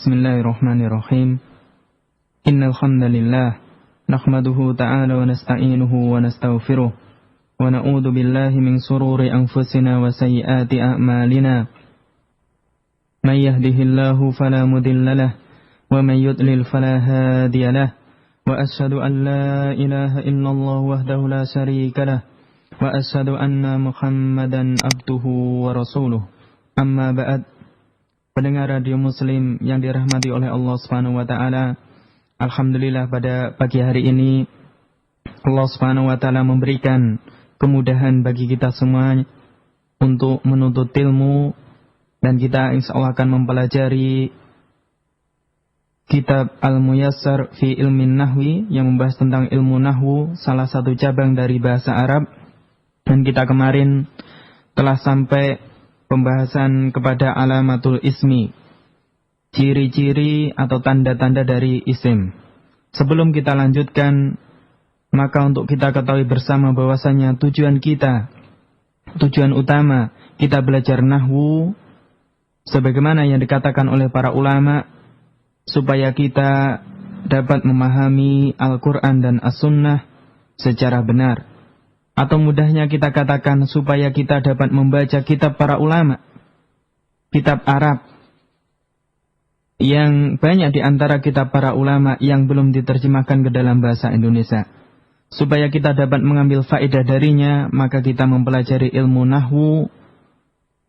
Bismillahirrahmanirrahim. Innal hamdalillah nahmaduhu ta'ala wa nasta'inuhu wa nastaghfiruh wa na'udzu billahi min shururi anfusina wa sayyiati a'malina. May yahdihillahu fala mudilla lahu wa may yudlil fala hadiya lahu. Wa asyhadu an la ilaha illallah wahdahu la syarika lahu wa asyhadu anna Muhammadan abduhu wa rasuluh. Amma ba'd. Pendengar radio Muslim yang dirahmati oleh Allah Subhanahu wa taala, alhamdulillah pada pagi hari ini Allah Subhanahu wa taala memberikan kemudahan bagi kita semua untuk menuntut ilmu, dan kita insyaallah akan mempelajari kitab Al-Muyassar fi Ilmin Nahwi yang membahas tentang ilmu nahwu, salah satu cabang dari bahasa Arab. Dan kita kemarin telah sampai pembahasan kepada alamatul ismi, ciri-ciri atau tanda-tanda dari isim. Sebelum kita lanjutkan, maka untuk kita ketahui bersama bahwasanya tujuan utama kita belajar nahwu, sebagaimana yang dikatakan oleh para ulama, supaya kita dapat memahami Al-Quran dan As-Sunnah secara benar. Atau mudahnya kita katakan supaya kita dapat membaca kitab para ulama, kitab Arab, yang banyak di antara kitab para ulama yang belum diterjemahkan ke dalam bahasa Indonesia. Supaya kita dapat mengambil faedah darinya, maka kita mempelajari ilmu nahwu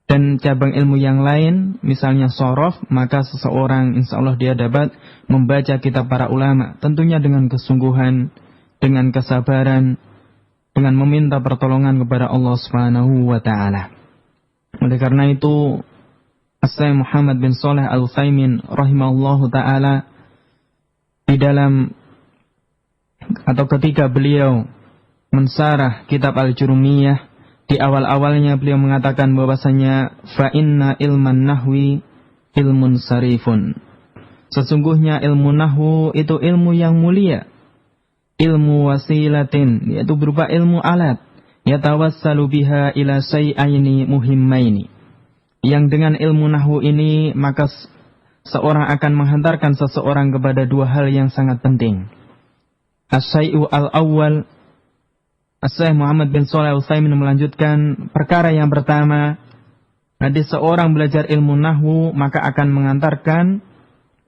dan cabang ilmu yang lain, misalnya shorof, maka seseorang insyaallah dia dapat membaca kitab para ulama, tentunya dengan kesungguhan, dengan kesabaran, dengan meminta pertolongan kepada Allah Subhanahu wa taala. Oleh karena itu, Syekh Muhammad bin Shalih Al-Utsaimin rahimahullahu taala di dalam atau ketika beliau mensarah kitab Al-Jurumiyah, di awal-awalnya beliau mengatakan bahwasanya fa inna ilman nahwi ilmun sarifun. Sesungguhnya ilmu nahwu itu ilmu yang mulia, ilmu wasilatin, yaitu berupa ilmu alat, yatawassalu biha ila syai'aini muhimmaini, yang dengan ilmu nahwu ini maka seorang akan menghantarkan seseorang kepada dua hal yang sangat penting. As-syai'u al-awwal, Syekh Muhammad bin Shalih Al-Utsaimin melanjutkan, perkara yang pertama, nanti seorang belajar ilmu nahwu maka akan mengantarkan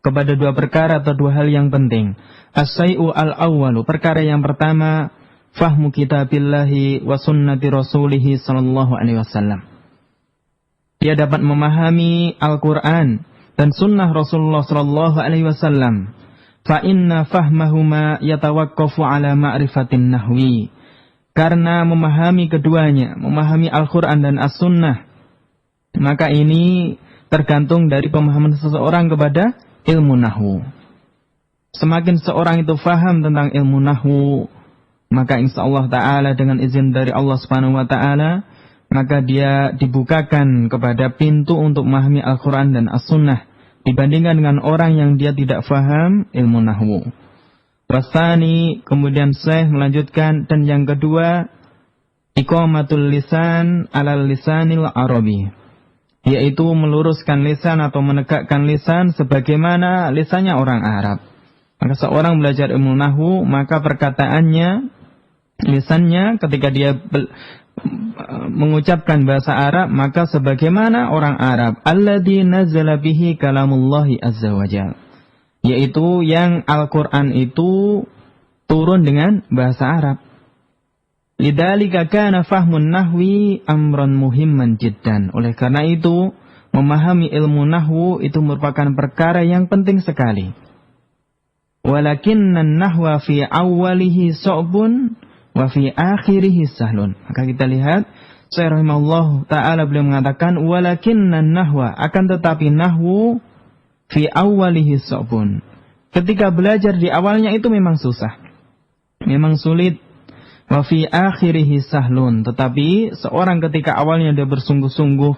kepada dua perkara atau dua hal yang penting. As-syai'u al-awwalu, perkara yang pertama, fahmu kitabillahi wa sunnati rasulih sallallahu alaihi wasallam. Dia dapat memahami Al-Quran dan sunnah Rasulullah sallallahu alaihi wasallam. Fa inna fahmahuma yatawaqqafu ala ma'rifatin nahwi. Karena memahami keduanya, memahami Al-Quran dan As-Sunnah, maka ini tergantung dari pemahaman seseorang kepada ilmu nahwu. Semakin seorang itu faham tentang ilmu nahwu, maka insyaallah ta'ala dengan izin dari Allah subhanahu wa ta'ala, maka dia dibukakan kepada pintu untuk memahami Al-Quran dan As-Sunnah, dibandingkan dengan orang yang dia tidak faham ilmu nahwu. Wasani, kemudian Syekh melanjutkan, dan yang kedua, iqamatul lisan alal lisanil arabi, yaitu meluruskan lisan atau menegakkan lisan sebagaimana lisannya orang Arab. Maka seorang belajar ilmu nahwu, maka perkataannya, lisannya ketika dia mengucapkan bahasa Arab, maka sebagaimana orang Arab, alladzi nazala bihi kalamullahi azza wajalla, yaitu yang Al-Quran itu turun dengan bahasa Arab. Lidzalika kana fahmun nahwi amran muhimman jiddan. Oleh karena itu, memahami ilmu nahwu itu merupakan perkara yang penting sekali. Walakinnan nahwa fi awwalihi su'bun wa fi akhirihi sahlun. Maka kita lihat, Syekh rahimahullah ta'ala beliau mengatakan, walakinnan nahwa, akan tetapi nahwu fi awwalihi su'bun. Ketika belajar di awalnya itu memang susah, memang sulit. Wa fi akhirihi sahlun, tetapi seorang ketika awalnya dia bersungguh-sungguh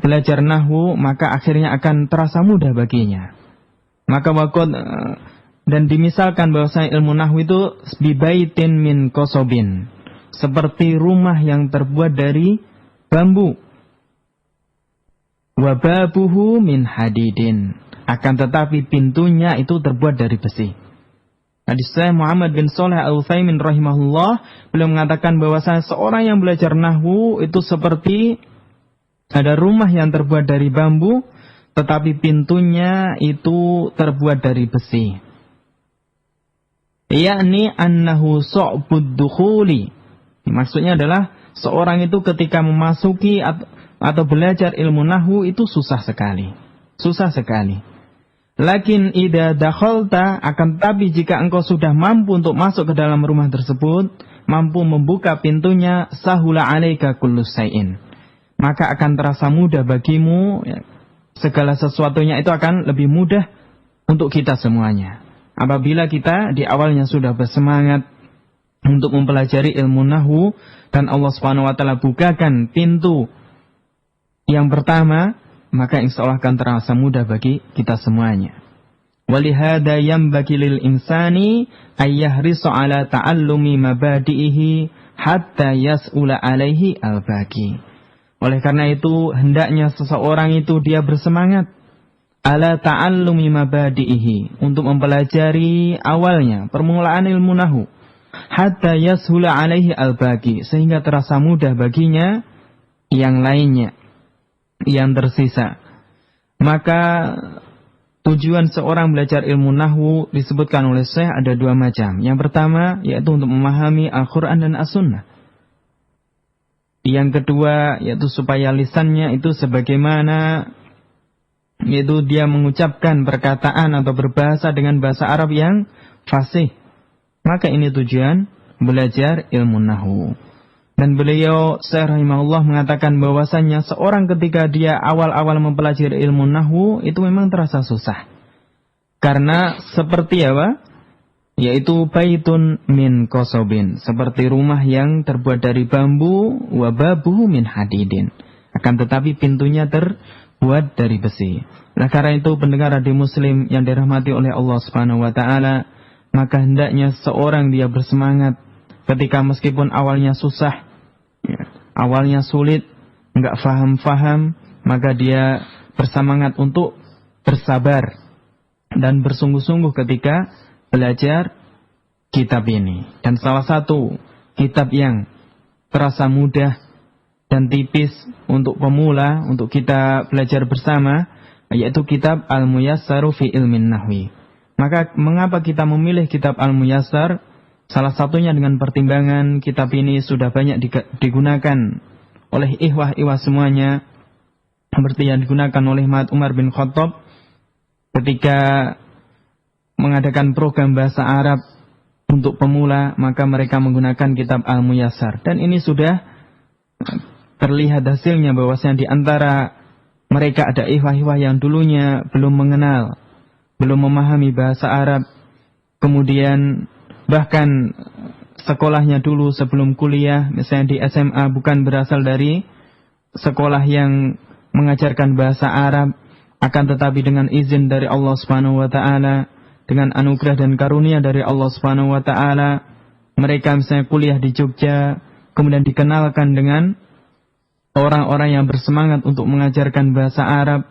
belajar nahwu, maka akhirnya akan terasa mudah baginya. Maka wakot, dan dimisalkan bahwasanya ilmu nahwu itu bibaitin min kosobin, seperti rumah yang terbuat dari bambu. Wababuhu min hadidin, Akan tetapi pintunya itu terbuat dari besi. Hadis Syekh Muhammad bin Shalih Al-Utsaimin rahimahullah, beliau mengatakan bahwa seorang yang belajar nahwu itu seperti ada rumah yang terbuat dari bambu, tetapi pintunya itu terbuat dari besi. Yakni annahu su'bud dukhuli. Maksudnya adalah seorang itu ketika memasuki atau belajar ilmu nahwu itu susah sekali. Susah sekali. Lakin idza dakhalta, akan tetapi jika engkau sudah mampu untuk masuk ke dalam rumah tersebut, mampu membuka pintunya, sahula 'alaika kullu syai'in. Maka akan terasa mudah bagimu, ya, segala sesuatunya itu akan lebih mudah untuk kita semuanya. Apabila kita di awalnya sudah bersemangat untuk mempelajari ilmu nahwu dan Allah Subhanahu wa taala bukakan pintu yang pertama, maka insyaallah akan terasa mudah bagi kita semuanya. Walihada yanbaghi lil insani ayyahrisu ala ta'allumi mabadi'ihi hatta yas'ula alaihi al-baqi. Oleh karena itu hendaknya seseorang itu dia bersemangat ala ta'allumi mabadi'ihi, untuk mempelajari awalnya, permulaan ilmu nahwu, hatta yashula alaihi al-baqi, sehingga terasa mudah baginya yang lainnya, yang tersisa. Maka tujuan seorang belajar ilmu nahwu disebutkan oleh Syekh ada dua macam. Yang pertama yaitu untuk memahami Al-Quran dan As-Sunnah. Yang kedua yaitu supaya lisannya itu sebagaimana, yaitu dia mengucapkan perkataan atau berbahasa dengan bahasa Arab yang fasih. Maka ini tujuan belajar ilmu nahwu. Dan beliau Syekh rahimahullah mengatakan bahwasannya seorang ketika dia awal-awal mempelajari ilmu nahwu itu memang terasa susah. Karena seperti apa? Yaitu baitun min qasobin, seperti rumah yang terbuat dari bambu, wa babuhu min hadidin. Akan tetapi pintunya terbuat dari besi. Nah, karena itu pendengar radio Muslim yang dirahmati oleh Allah Subhanahu wa taala, maka hendaknya seorang dia bersemangat ketika meskipun awalnya susah, awalnya sulit, enggak faham-faham, maka dia bersemangat untuk bersabar dan bersungguh-sungguh ketika belajar kitab ini. Dan salah satu kitab yang terasa mudah dan tipis untuk pemula, untuk kita belajar bersama, yaitu kitab Al-Muyassaru fi Ilmin Nahwi. Maka mengapa kita memilih kitab Al-Muyassar? Salah satunya dengan pertimbangan kitab ini sudah banyak digunakan oleh ikhwah-ikhwah semuanya, seperti yang digunakan oleh Mat Umar bin Khattab ketika mengadakan program bahasa Arab untuk pemula, maka mereka menggunakan kitab Al-Muyassar. Dan ini sudah terlihat hasilnya bahwasanya di antara mereka ada ikhwah-ikhwah yang dulunya belum mengenal, belum memahami bahasa Arab, kemudian bahkan sekolahnya dulu sebelum kuliah, misalnya di SMA, bukan berasal dari sekolah yang mengajarkan bahasa Arab, akan tetapi dengan izin dari Allah Subhanahu wa taala, dengan anugerah dan karunia dari Allah Subhanahu wa taala, mereka misalnya kuliah di Jogja, kemudian dikenalkan dengan orang-orang yang bersemangat untuk mengajarkan bahasa Arab,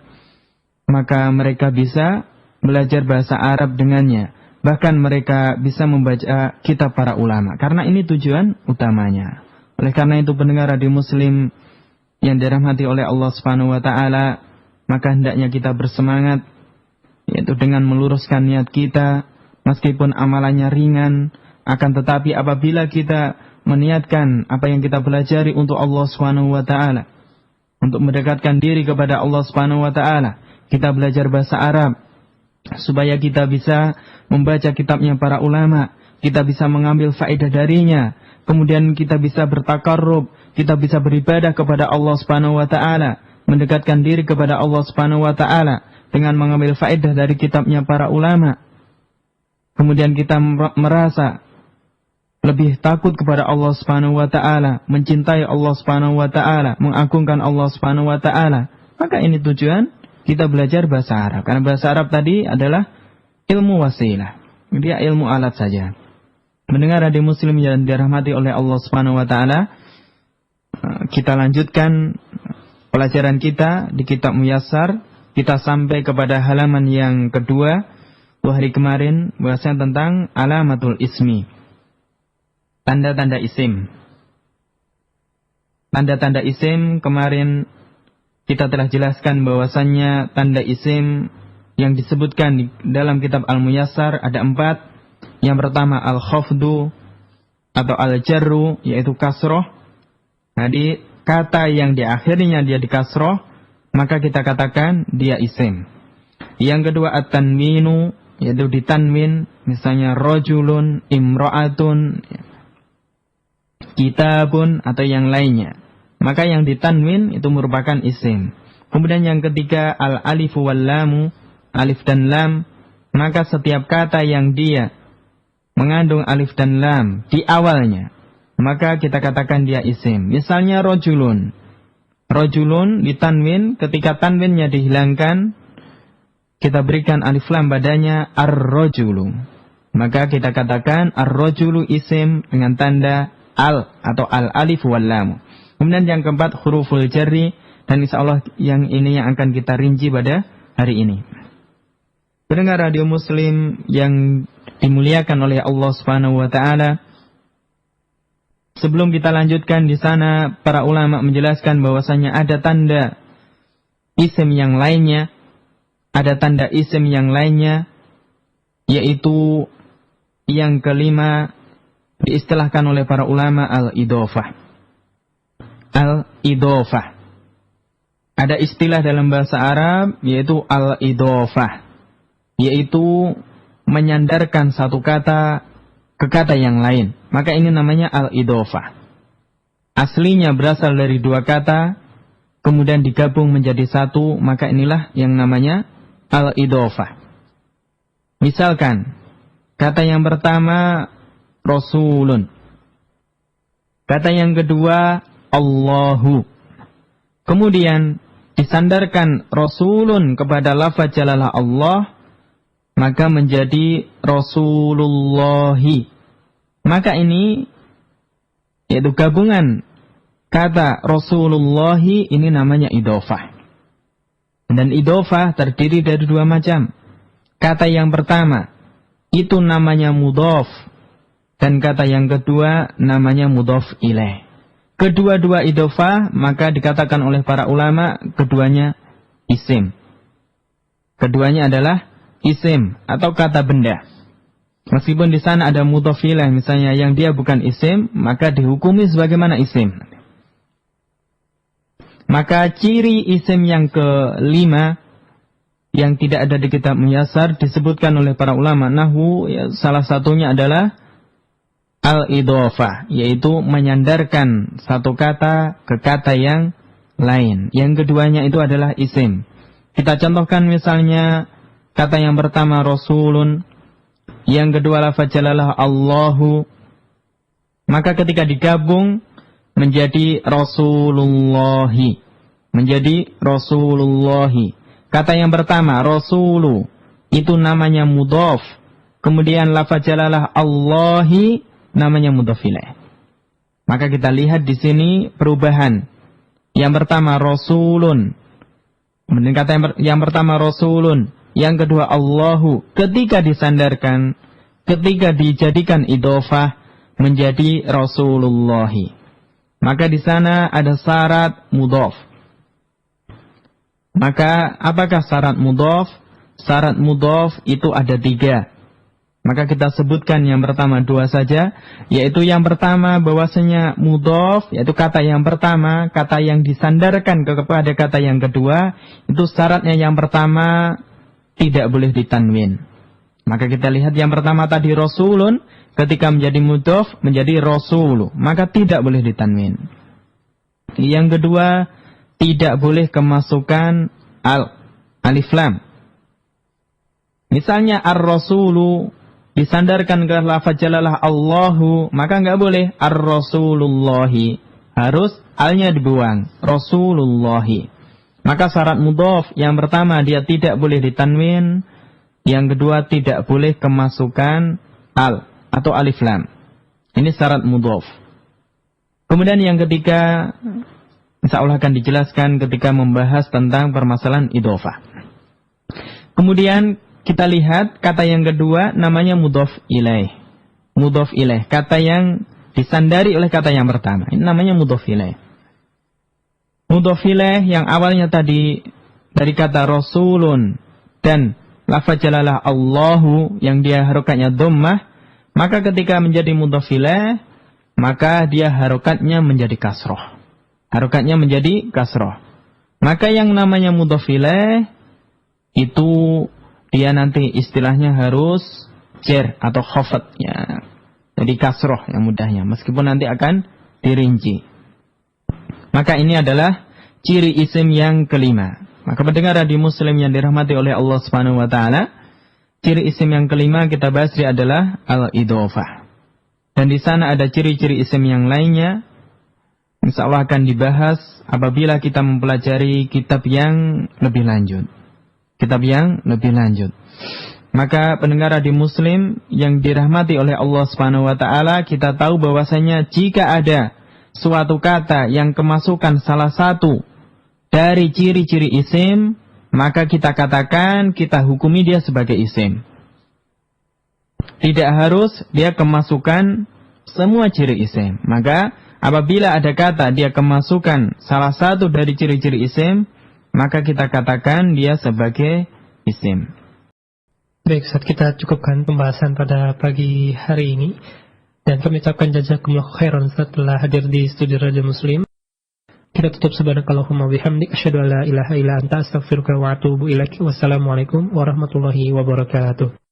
maka mereka bisa belajar bahasa Arab dengannya. Bahkan mereka bisa membaca kitab para ulama. Karena ini tujuan utamanya. Oleh karena itu pendengar radio Muslim yang dirahmati oleh Allah Subhanahu wa taala, maka hendaknya kita bersemangat, yaitu dengan meluruskan niat kita, meskipun amalannya ringan, akan tetapi apabila kita meniatkan apa yang kita pelajari untuk Allah Subhanahu wa taala, untuk mendekatkan diri kepada Allah Subhanahu wa taala, kita belajar bahasa Arab supaya kita bisa membaca kitabnya para ulama, kita bisa mengambil faedah darinya, kemudian kita bisa bertakarrub, kita bisa beribadah kepada Allah Subhanahu wa taala, mendekatkan diri kepada Allah Subhanahu wa taala dengan mengambil faedah dari kitabnya para ulama. Kemudian kita merasa lebih takut kepada Allah Subhanahu wa taala, mencintai Allah Subhanahu wa taala, mengagungkan Allah Subhanahu wa taala. Maka ini tujuan kita belajar bahasa Arab. Karena bahasa Arab tadi adalah ilmu wasilah. Dia ilmu alat saja. Mendengar radio Muslim yang dirahmati oleh Allah Subhanahu wa taala, kita lanjutkan pelajaran kita di kitab Muyassar kita sampai kepada halaman yang kedua, hari kemarin, bahasanya tentang alamatul ismi. Tanda-tanda isim. Tanda-tanda isim kemarin kita telah jelaskan bahwasannya tanda isim yang disebutkan di dalam kitab Al-Muyassar ada 4. Yang pertama al-khafdu atau al-jarru, yaitu kasroh. Jadi kata yang di akhirnya dia di kasroh, maka kita katakan dia isim. Yang kedua at-tanwinu, yaitu ditanwin, misalnya rojulun, imro'atun, kitabun, atau yang lainnya. Maka yang ditanwin itu merupakan isim. Kemudian yang ketiga al-alifu wal-lamu, alif dan lam, maka setiap kata yang dia mengandung alif dan lam di awalnya, maka kita katakan dia isim. Misalnya rojulun. Rojulun ditanwin, ketika tanwinnya dihilangkan, kita berikan alif lam padanya ar-rojulu. Maka kita katakan ar-rojulu isim dengan tanda al atau al-alif wal-lam. Kemudian yang keempat huruful jarri, dan insyaallah yang ini yang akan kita rinci pada hari ini. Pendengar radio Muslim yang dimuliakan oleh Allah Subhanahu wa taala, sebelum kita lanjutkan di sana para ulama menjelaskan bahwasanya ada tanda isim yang lainnya, ada tanda isim yang lainnya, yaitu yang kelima diistilahkan oleh para ulama al-idhofah. Al-idhofah. Ada istilah dalam bahasa Arab yaitu al-idhofah, yaitu menyandarkan satu kata ke kata yang lain. Maka ini namanya al-idhofah. Aslinya berasal dari 2 kata, kemudian digabung menjadi 1, maka inilah yang namanya al-idhofah. Misalkan, kata yang pertama Rasulun. Kata yang kedua Allahu. Kemudian disandarkan Rasulun kepada lafaz jalalah Allah, maka menjadi Rasulullahi. Maka ini yaitu gabungan kata Rasulullahi, ini namanya idhofah. Dan idhofah terdiri dari 2 macam. Kata yang pertama itu namanya mudhof, dan kata yang kedua namanya mudhof ilaih. Kedua-dua idhofah maka dikatakan oleh para ulama keduanya isim. Keduanya adalah isim atau kata benda. Meskipun di sana ada mudhof ilaih misalnya yang dia bukan isim, maka dihukumi sebagaimana isim. Maka ciri isim yang kelima yang tidak ada di kitab Muyassar disebutkan oleh para ulama nahwu, ya, salah satunya adalah al-idhofah, yaitu menyandarkan satu kata ke kata yang lain. Yang keduanya itu adalah isim. Kita contohkan misalnya kata yang pertama Rasulun, yang kedua lafaz jalalah Allahu, maka ketika digabung menjadi Rasulullahi. Menjadi Rasulullahi. Kata yang pertama Rasulu itu namanya mudhof, kemudian lafaz jalalah Allahi namanya mudhof ilaih. Maka kita lihat di sini perubahan. Yang pertama Rasulun, kemudian kata yang pertama Rasulun, yang kedua Allahu, ketika disandarkan, ketika dijadikan idhofah menjadi Rasulullahi, maka di sana ada syarat mudhof. Maka apakah syarat mudhof? Syarat mudhof itu ada 3. Maka kita sebutkan yang pertama 2 saja, yaitu yang pertama bahwasanya mudhof, yaitu kata yang pertama, kata yang disandarkan kepada kata yang kedua, itu syaratnya yang pertama tidak boleh ditanwin. Maka kita lihat yang pertama tadi Rasulun, ketika menjadi mudhof menjadi Rasulu, maka tidak boleh ditanwin. Yang kedua, tidak boleh kemasukan alif lam. Misalnya ar-rasulu disandarkan ke lafaz jalalah Allahu, maka enggak boleh ar-rasulullahi, harus alnya dibuang, Rasulullahi. Maka syarat mudhof yang pertama dia tidak boleh ditanwin, yang kedua tidak boleh kemasukan al atau alif lam. Ini syarat mudhof. Kemudian yang ketiga, insyaallah akan dijelaskan ketika membahas tentang permasalahan idhofah. Kemudian kita lihat kata yang kedua namanya mudhof ilaih. Mudhof ilaih, kata yang disandari oleh kata yang pertama. Ini namanya mudhof ilaih. Mudhof ilaih yang awalnya tadi dari kata rasulun dan lafaz jalalah Allahu yang dia harokatnya dhammah, maka ketika menjadi mudhof ilaih, maka dia harokatnya menjadi kasroh. Harokatnya menjadi kasroh. Maka yang namanya mudhof ilaih itu dia nanti istilahnya harus jar atau khafat ya. Jadi kasroh yang mudahnya, meskipun nanti akan dirinci. Maka ini adalah ciri isim yang kelima. Maka pendengar radio Muslim yang dirahmati oleh Allah Subhanahu wa taala, ciri isim yang kelima kita bahas dia adalah al-idhofah. Dan di sana ada ciri-ciri isim yang lainnya. Insyaallah akan dibahas apabila kita mempelajari kitab yang lebih lanjut. Kitab yang lebih lanjut. Maka pendengar radio Muslim yang dirahmati oleh Allah Subhanahu wa taala, kita tahu bahwasanya jika ada suatu kata yang kemasukan salah satu dari ciri-ciri isim, maka kita katakan, kita hukumi dia sebagai isim. Tidak harus dia kemasukan semua ciri isim. Maka apabila ada kata dia kemasukan salah satu dari ciri-ciri isim, maka kita katakan dia sebagai isim. Baik, Ustaz, kita cukupkan pembahasan pada pagi hari ini. Dan kami ucapkan jazakumullahu khairan setelah hadir di studio Radio Muslim. Kita tutup subhanakallahumma bihamdik asyhadu an la ilaha illa anta astaghfiruka wa atubu ilaik. Wassalamualaikum warahmatullahi wabarakatuh.